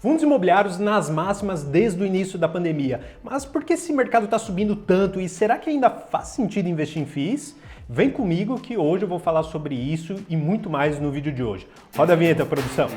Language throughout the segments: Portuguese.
Fundos imobiliários nas máximas desde o início da pandemia. Mas por que esse mercado está subindo tanto e será que ainda faz sentido investir em FIIs? Vem comigo que hoje eu vou falar sobre isso e muito mais no vídeo de hoje. Roda a vinheta, produção!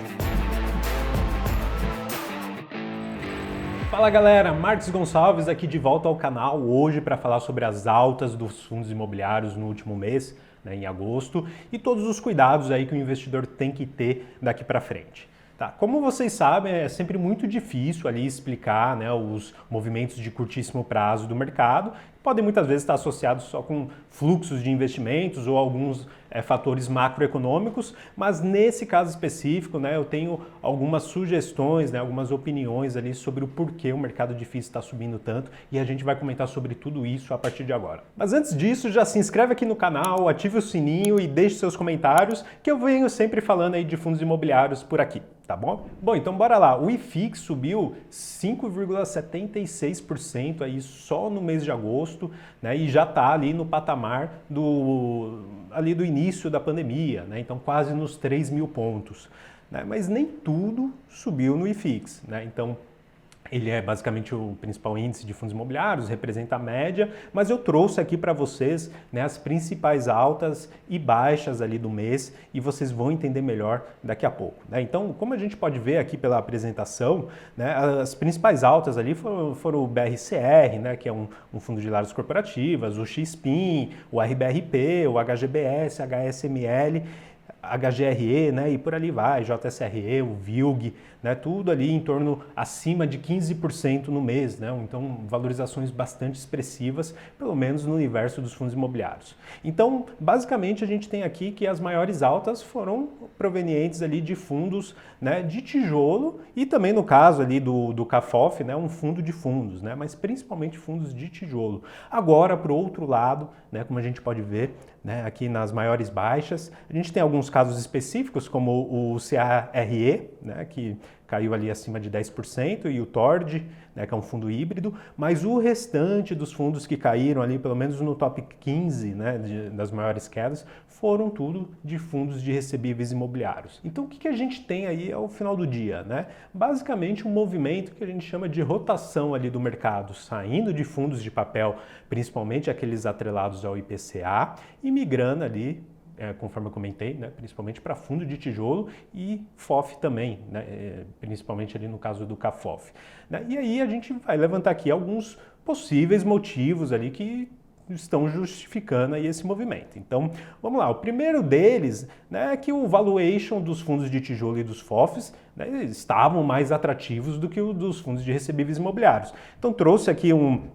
Fala galera, Marcos Gonçalves aqui de volta ao canal hoje para falar sobre as altas dos fundos imobiliários no último mês, em agosto, e todos os cuidados aí que o investidor tem que ter daqui para frente. Tá. Como vocês sabem, é sempre muito difícil ali explicar os movimentos de curtíssimo prazo do mercado, que podem muitas vezes estar associados só com fluxos de investimentos ou alguns fatores macroeconômicos, mas nesse caso específico, eu tenho algumas sugestões, algumas opiniões ali sobre o porquê o mercado de FIIs está subindo tanto e a gente vai comentar sobre tudo isso a partir de agora. Mas antes disso, já se inscreve aqui no canal, ative o sininho e deixe seus comentários, que eu venho sempre falando aí de fundos imobiliários por aqui. Tá bom? Bom, então bora lá. O IFIX subiu 5,76% aí só no mês de agosto, e já está ali no patamar do início da pandemia, então quase nos 3 mil pontos. Mas nem tudo subiu no IFIX, então ele é basicamente o principal índice de fundos imobiliários, representa a média, mas eu trouxe aqui para vocês as principais altas e baixas ali do mês e vocês vão entender melhor daqui a pouco. Então, como a gente pode ver aqui pela apresentação, as principais altas ali foram o BRCR, que é um fundo de lajes corporativas, o XPIN, o RBRP, o HGBS, HSML, HGRE, e por ali vai, JSRE, o VILG, tudo ali em torno acima de 15% no mês, então valorizações bastante expressivas, pelo menos no universo dos fundos imobiliários. Então, basicamente a gente tem aqui que as maiores altas foram provenientes ali de fundos de tijolo e também no caso ali do CAFOF, um fundo de fundos, mas principalmente fundos de tijolo. Agora, para o outro lado, como a gente pode ver, aqui nas maiores baixas, a gente tem alguns casos específicos, como o CARE, que caiu ali acima de 10%, e o TORD, que é um fundo híbrido, mas o restante dos fundos que caíram ali, pelo menos no top 15 das maiores quedas, foram tudo de fundos de recebíveis imobiliários. Então o que a gente tem aí ao final do dia? Basicamente um movimento que a gente chama de rotação ali do mercado, saindo de fundos de papel, principalmente aqueles atrelados ao IPCA, e migrando ali, conforme eu comentei, principalmente para fundo de tijolo e FOF também, principalmente ali no caso do CAFOF. E aí a gente vai levantar aqui alguns possíveis motivos ali que estão justificando aí esse movimento. Então, vamos lá. O primeiro deles é que o valuation dos fundos de tijolo e dos FOFs estavam mais atrativos do que o dos fundos de recebíveis imobiliários. Então, trouxe aqui um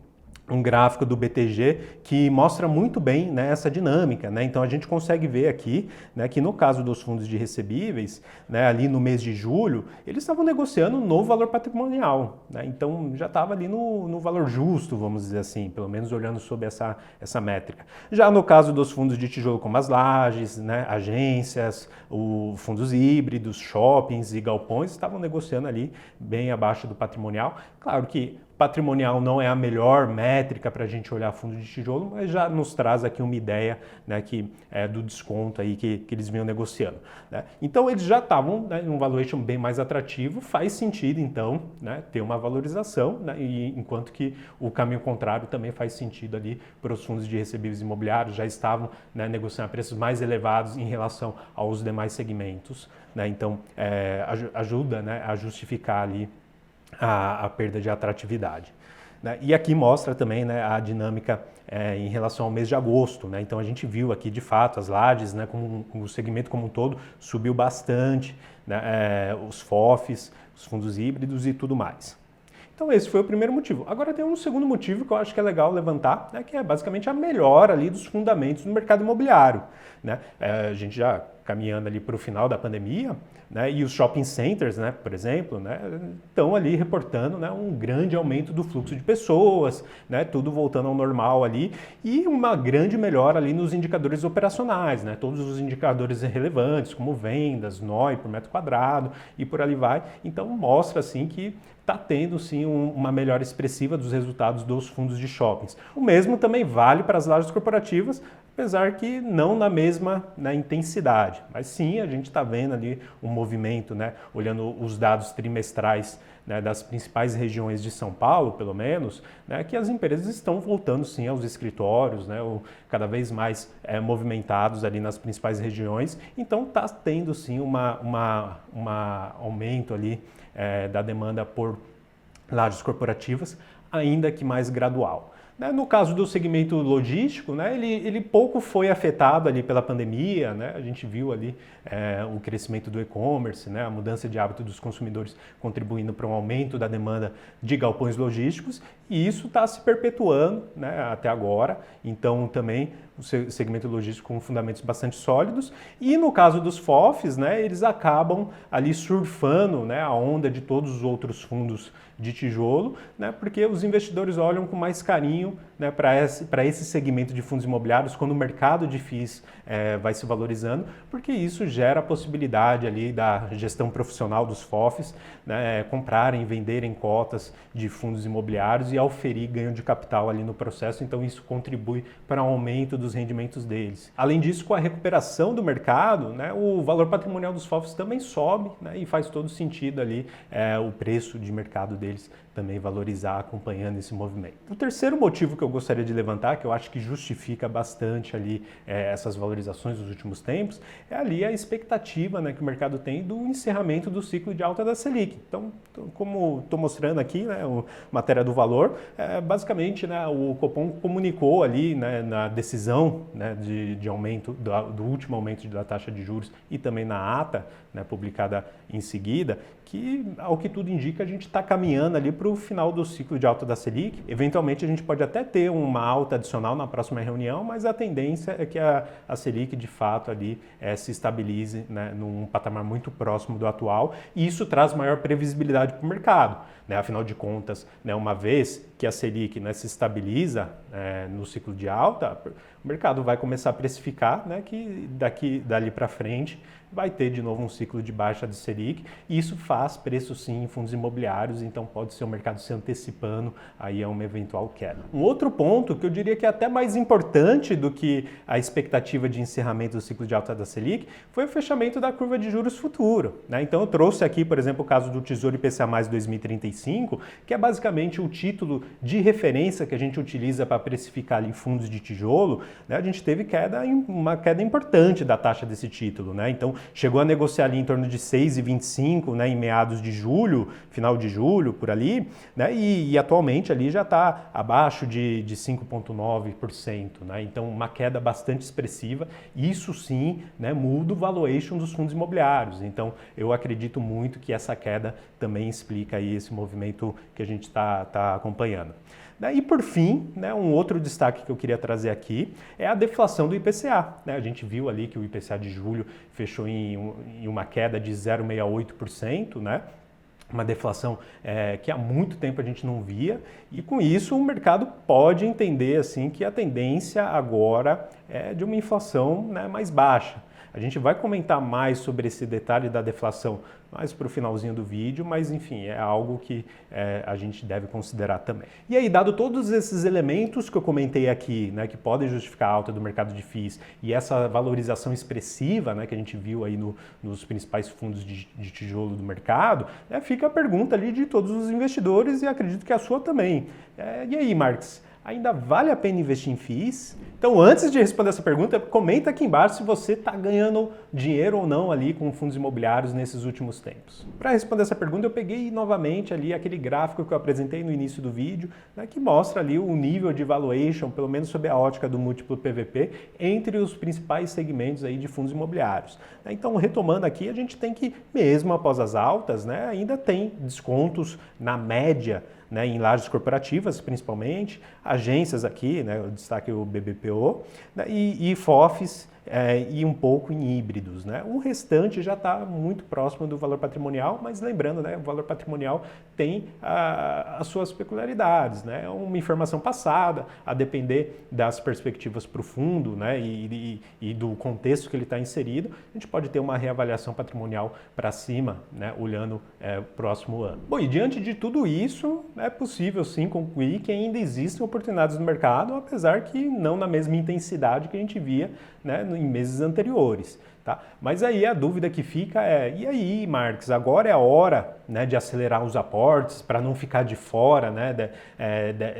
gráfico do BTG que mostra muito bem essa dinâmica. Então a gente consegue ver aqui que no caso dos fundos de recebíveis, ali no mês de julho, eles estavam negociando no valor patrimonial. Então já estava ali no valor justo, vamos dizer assim, pelo menos olhando sob essa métrica. Já no caso dos fundos de tijolo como as lajes, agências, fundos híbridos, shoppings e galpões estavam negociando ali bem abaixo do patrimonial. Claro que patrimonial não é a melhor métrica para a gente olhar fundo de tijolo, mas já nos traz aqui uma ideia que é do desconto aí que eles vinham negociando. Então eles já estavam em um valuation bem mais atrativo, faz sentido então ter uma valorização, e enquanto que o caminho contrário também faz sentido ali para os fundos de recebíveis imobiliários, já estavam negociando a preços mais elevados em relação aos demais segmentos. Então ajuda a justificar ali a perda de atratividade. E aqui mostra também a dinâmica em relação ao mês de agosto. Então a gente viu aqui de fato as lajes, como o segmento como um todo subiu bastante, os FOFs, os fundos híbridos e tudo mais. Então esse foi o primeiro motivo. Agora tem um segundo motivo que eu acho que é legal levantar, que é basicamente a melhora ali dos fundamentos do mercado imobiliário. A gente já caminhando ali para o final da pandemia, e os shopping centers, por exemplo, estão ali reportando um grande aumento do fluxo de pessoas, tudo voltando ao normal ali, e uma grande melhora ali nos indicadores operacionais, todos os indicadores relevantes, como vendas, NOI por metro quadrado e por ali vai. Então mostra assim que está tendo sim uma melhora expressiva dos resultados dos fundos de shoppings. O mesmo também vale para as lajes corporativas, apesar que não na mesma, né, intensidade. Mas sim, a gente está vendo ali um movimento, né, olhando os dados trimestrais, né, das principais regiões de São Paulo, pelo menos, né, que as empresas estão voltando sim aos escritórios, né, cada vez mais movimentados ali nas principais regiões. Então está tendo sim um aumento ali da demanda por lajes corporativas, ainda que mais gradual. No caso do segmento logístico, né, ele pouco foi afetado ali pela pandemia, né, a gente viu ali o crescimento do e-commerce, né, a mudança de hábito dos consumidores contribuindo para um aumento da demanda de galpões logísticos, e isso está se perpetuando, né, até agora. Então também o segmento logístico com fundamentos bastante sólidos, e no caso dos FOFs, né, eles acabam ali surfando, né, a onda de todos os outros fundos de tijolo, né, porque os investidores olham com mais carinho, né, para esse segmento de fundos imobiliários quando o mercado de FIIs vai se valorizando, porque isso gera a possibilidade ali da gestão profissional dos FOFs, né, comprarem e venderem cotas de fundos imobiliários e auferir ganho de capital ali no processo. Então isso contribui para o aumento dos rendimentos deles. Além disso, com a recuperação do mercado, né, o valor patrimonial dos FOFs também sobe, né, e faz todo sentido ali o preço de mercado deles também valorizar acompanhando esse movimento. O terceiro motivo que eu gostaria de levantar, que eu acho que justifica bastante ali essas valorizações dos últimos tempos, é ali a expectativa, né, que o mercado tem do encerramento do ciclo de alta da Selic. Então, como estou mostrando aqui, né, matéria do valor, basicamente, né, o Copom comunicou ali, né, na decisão, né, de aumento, do último aumento da taxa de juros e também na ata, né, publicada em seguida, que, ao que tudo indica, a gente está caminhando ali para o final do ciclo de alta da Selic. Eventualmente, a gente pode até ter uma alta adicional na próxima reunião, mas a tendência é que a Selic, de fato, ali se estabilize, né, num patamar muito próximo do atual, e isso traz maior previsibilidade para o mercado, né? Afinal de contas, né, uma vez que a Selic, né, se estabiliza no ciclo de alta, o mercado vai começar a precificar, né, que dali para frente vai ter de novo um ciclo de baixa de Selic, e isso faz preço sim em fundos imobiliários, então pode ser o mercado se antecipando aí a uma eventual queda. Um outro ponto que eu diria que é até mais importante do que a expectativa de encerramento do ciclo de alta da Selic foi o fechamento da curva de juros futuro, né? Então eu trouxe aqui, por exemplo, o caso do Tesouro IPCA+ 2035, que é basicamente o título de referência que a gente utiliza para precificar ali fundos de tijolo, né? A gente teve uma queda importante da taxa desse título, né? Então chegou a negociar ali em torno de 6,25, né, em meados de julho, final de julho, por ali, né, e atualmente ali já está abaixo de 5,9%, né, então uma queda bastante expressiva. Isso sim, né, muda o valuation dos fundos imobiliários. Então eu acredito muito que essa queda também explica aí esse movimento que a gente está acompanhando. E por fim, né, um outro destaque que eu queria trazer aqui é a deflação do IPCA. Né? A gente viu ali que o IPCA de julho fechou em uma queda de 0,68%, né? Uma deflação que há muito tempo a gente não via, e com isso o mercado pode entender assim que a tendência agora é de uma inflação, né, mais baixa. A gente vai comentar mais sobre esse detalhe da deflação mais para o finalzinho do vídeo, mas enfim, é algo que a gente deve considerar também. E aí, dado todos esses elementos que eu comentei aqui, né, que podem justificar a alta do mercado de FIIs e essa valorização expressiva, né, que a gente viu aí nos principais fundos de tijolo do mercado, fica a pergunta ali de todos os investidores, e acredito que a sua também. E aí, Marx? Ainda vale a pena investir em FIIs? Então, antes de responder essa pergunta, comenta aqui embaixo se você está ganhando dinheiro ou não ali com fundos imobiliários nesses últimos tempos. Para responder essa pergunta, eu peguei novamente ali aquele gráfico que eu apresentei no início do vídeo, né, que mostra ali o nível de valuation, pelo menos sob a ótica do múltiplo PVP, entre os principais segmentos aí de fundos imobiliários. Então, retomando aqui, a gente tem que, mesmo após as altas, né, ainda tem descontos na média, né, em lajes corporativas, principalmente, agências aqui, né, eu destaque o BBPO, né, e FOFs e um pouco em híbridos, né? O restante já está muito próximo do valor patrimonial, mas lembrando, né, o valor patrimonial tem as suas peculiaridades, né? É uma informação passada, a depender das perspectivas para o fundo, né, e do contexto que ele está inserido, a gente pode ter uma reavaliação patrimonial para cima, né, olhando o próximo ano. Bom, e diante de tudo isso, é possível sim concluir que ainda existem oportunidades no mercado, apesar que não na mesma intensidade que a gente via, né, em meses anteriores. Tá? Mas aí a dúvida que fica é, e aí, Marx, agora é a hora, né, de acelerar os aportes para não ficar de fora, né,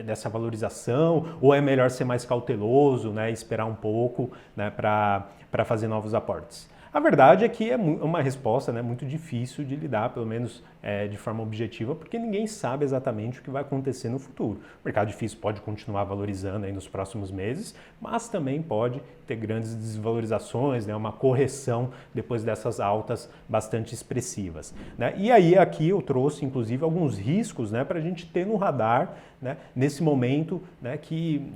dessa valorização, ou é melhor ser mais cauteloso, né, esperar um pouco, né, para fazer novos aportes? A verdade é que é uma resposta, né, muito difícil de lidar, pelo menos de forma objetiva, porque ninguém sabe exatamente o que vai acontecer no futuro. O mercado difícil pode continuar valorizando aí nos próximos meses, mas também pode ter grandes desvalorizações, né, uma correção depois dessas altas bastante expressivas, né? E aí aqui eu trouxe inclusive alguns riscos, né, para a gente ter no radar, né, nesse momento, né,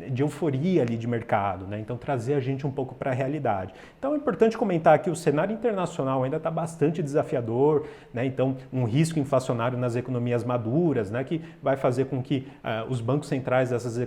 de euforia ali de mercado, né? Então trazer a gente um pouco para a realidade. Então é importante comentar que o cenário internacional ainda está bastante desafiador, né? Então um risco inflacionário nas economias maduras, né, que vai fazer com que os bancos centrais dessas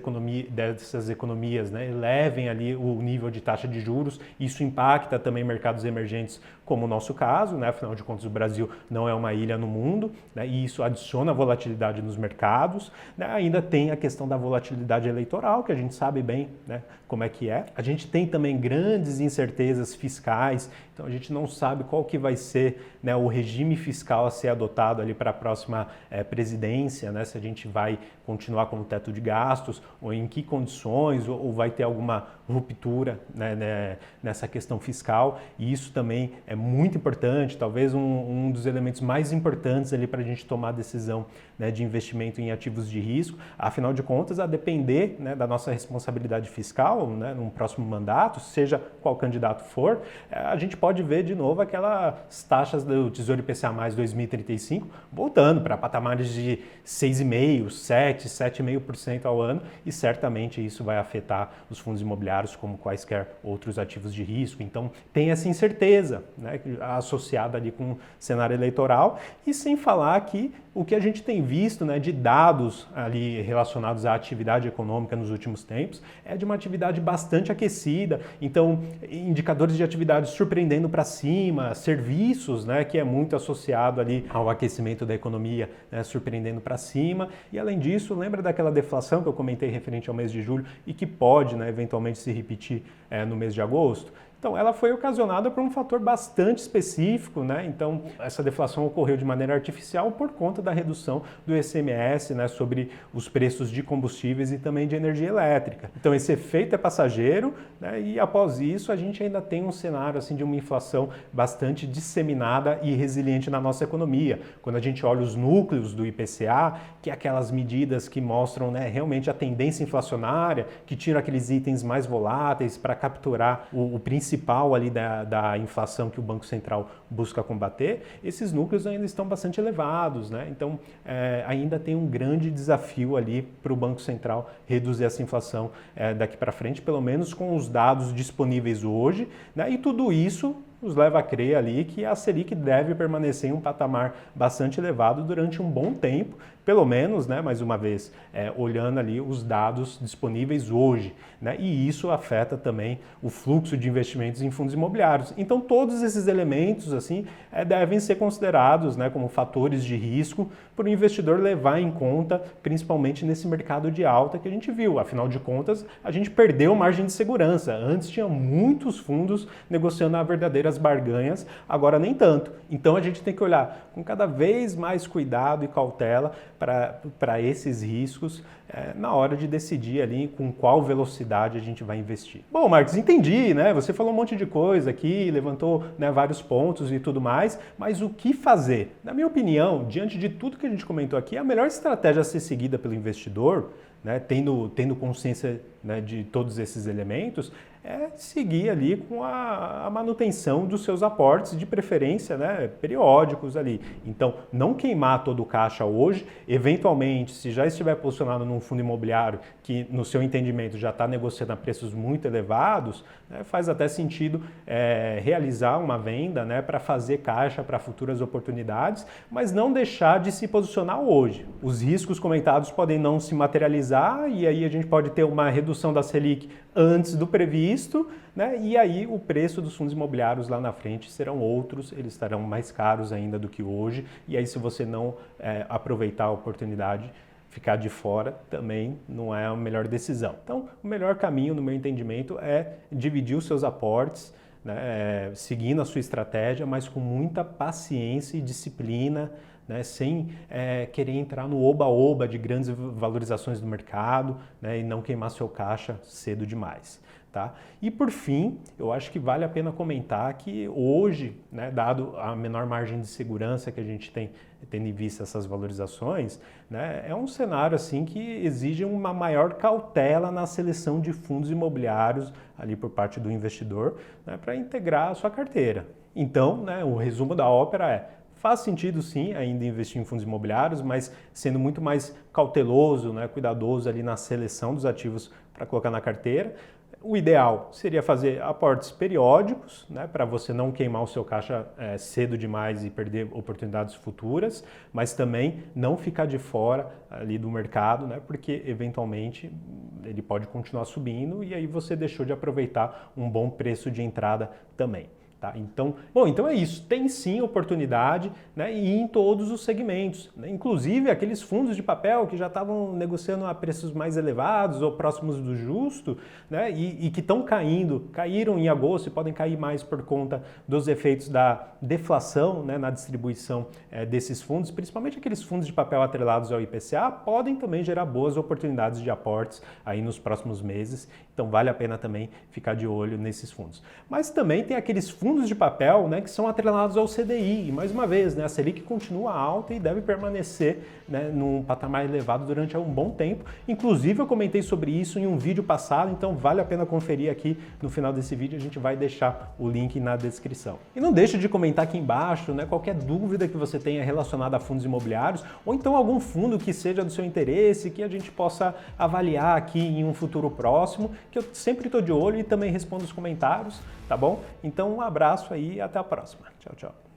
economias, né, elevem ali o nível de taxa de juros. Isso impacta também mercados emergentes, como o nosso caso, né? Afinal de contas o Brasil não é uma ilha no mundo, né? E isso adiciona volatilidade nos mercados, né? Ainda tem a questão da volatilidade eleitoral, que a gente sabe bem, né, como é que é. A gente tem também grandes incertezas fiscais, então a gente não sabe qual que vai ser, né, o regime fiscal a ser adotado ali para a próxima presidência, né? Se a gente vai continuar com o teto de gastos, ou em que condições, ou vai ter alguma ruptura, né, nessa questão fiscal. E isso também é muito importante, talvez um dos elementos mais importantes ali para a gente tomar a decisão, né, de investimento em ativos de risco. Afinal de contas, a depender, né, da nossa responsabilidade fiscal, né, num próximo mandato, seja qual candidato for, a gente pode ver de novo aquelas taxas do Tesouro IPCA mais 2035 voltando para patamares de 6,5%, 7%, 7,5% ao ano, e certamente isso vai afetar os fundos imobiliários como quaisquer outros ativos de risco. Então tem essa incerteza, né, associada ali com o cenário eleitoral, e sem falar que o que a gente tem visto, né, de dados ali relacionados à atividade econômica nos últimos tempos é de uma atividade bastante aquecida. Então, indicadores de atividade surpreendendo para cima, serviços, né, que é muito associado ali ao aquecimento da economia, né, surpreendendo para cima. E além disso, lembra daquela deflação que eu comentei referente ao mês de julho e que pode, né, eventualmente se repetir no mês de agosto? Então, ela foi ocasionada por um fator bastante específico, né? Então, essa deflação ocorreu de maneira artificial por conta da redução do ICMS, né, sobre os preços de combustíveis e também de energia elétrica. Então, esse efeito é passageiro, né, e após isso a gente ainda tem um cenário assim, de uma inflação bastante disseminada e resiliente na nossa economia. Quando a gente olha os núcleos do IPCA, que é aquelas medidas que mostram, né, realmente a tendência inflacionária, que tiram aqueles itens mais voláteis para capturar o principal ali da inflação que o Banco Central busca combater, esses núcleos ainda estão bastante elevados, né? Então, ainda tem um grande desafio ali para o Banco Central reduzir essa inflação daqui para frente, pelo menos com os dados disponíveis hoje, né? E tudo isso nos leva a crer ali que a Selic deve permanecer em um patamar bastante elevado durante um bom tempo, pelo menos, né, mais uma vez, olhando ali os dados disponíveis hoje, né, e isso afeta também o fluxo de investimentos em fundos imobiliários. Então, todos esses elementos assim devem ser considerados, né, como fatores de risco para o investidor levar em conta, principalmente nesse mercado de alta que a gente viu. Afinal de contas, a gente perdeu margem de segurança. Antes tinha muitos fundos negociando a verdadeiras barganhas, agora nem tanto. Então, a gente tem que olhar com cada vez mais cuidado e cautela para esses riscos na hora de decidir ali com qual velocidade a gente vai investir. Bom, Marcos, entendi, né? Você falou um monte de coisa aqui, levantou, né, vários pontos e tudo mais, mas o que fazer? Na minha opinião, diante de tudo que a gente comentou aqui, a melhor estratégia a ser seguida pelo investidor, né, tendo consciência, né, de todos esses elementos, é seguir ali com a manutenção dos seus aportes, de preferência, né, periódicos ali. Então, não queimar todo o caixa hoje, eventualmente, se já estiver posicionado num fundo imobiliário que, no seu entendimento, já está negociando a preços muito elevados, né, faz até sentido realizar uma venda, né, para fazer caixa para futuras oportunidades, mas não deixar de se posicionar hoje. Os riscos comentados podem não se materializar e aí a gente pode ter uma redução da Selic antes do previsto, né? E aí o preço dos fundos imobiliários lá na frente serão outros, eles estarão mais caros ainda do que hoje, e aí se você não aproveitar a oportunidade, ficar de fora também não é a melhor decisão. Então, o melhor caminho, no meu entendimento, é dividir os seus aportes, né, seguindo a sua estratégia, mas com muita paciência e disciplina, né, sem querer entrar no oba-oba de grandes valorizações do mercado, né, e não queimar seu caixa cedo demais. Tá? E por fim, eu acho que vale a pena comentar que hoje, né, dado a menor margem de segurança que a gente tem tendo em vista essas valorizações, né, é um cenário assim que exige uma maior cautela na seleção de fundos imobiliários ali por parte do investidor, né, para integrar a sua carteira. Então, né, o resumo da ópera é: faz sentido sim ainda investir em fundos imobiliários, mas sendo muito mais cauteloso, né, cuidadoso ali na seleção dos ativos para colocar na carteira. O ideal seria fazer aportes periódicos, né, para você não queimar o seu caixa cedo demais e perder oportunidades futuras, mas também não ficar de fora ali do mercado, né, porque eventualmente ele pode continuar subindo e aí você deixou de aproveitar um bom preço de entrada também. Tá? Então é isso, tem sim oportunidade, né, e em todos os segmentos, né? Inclusive aqueles fundos de papel que já estavam negociando a preços mais elevados ou próximos do justo, né, e que estão caíram em agosto e podem cair mais por conta dos efeitos da deflação, né, na distribuição desses fundos, principalmente aqueles fundos de papel atrelados ao IPCA, podem também gerar boas oportunidades de aportes aí nos próximos meses, então vale a pena também ficar de olho nesses fundos. Mas também tem aqueles fundos de papel, né, que são atrelados ao CDI. E mais uma vez, né, a Selic continua alta e deve permanecer, né, num patamar elevado durante um bom tempo. Inclusive, eu comentei sobre isso em um vídeo passado, então vale a pena conferir aqui no final desse vídeo. A gente vai deixar o link na descrição. E não deixe de comentar aqui embaixo, né, qualquer dúvida que você tenha relacionada a fundos imobiliários ou então algum fundo que seja do seu interesse, que a gente possa avaliar aqui em um futuro próximo, que eu sempre estou de olho e também respondo os comentários, tá bom? Então, um abraço aí e até a próxima. Tchau, tchau.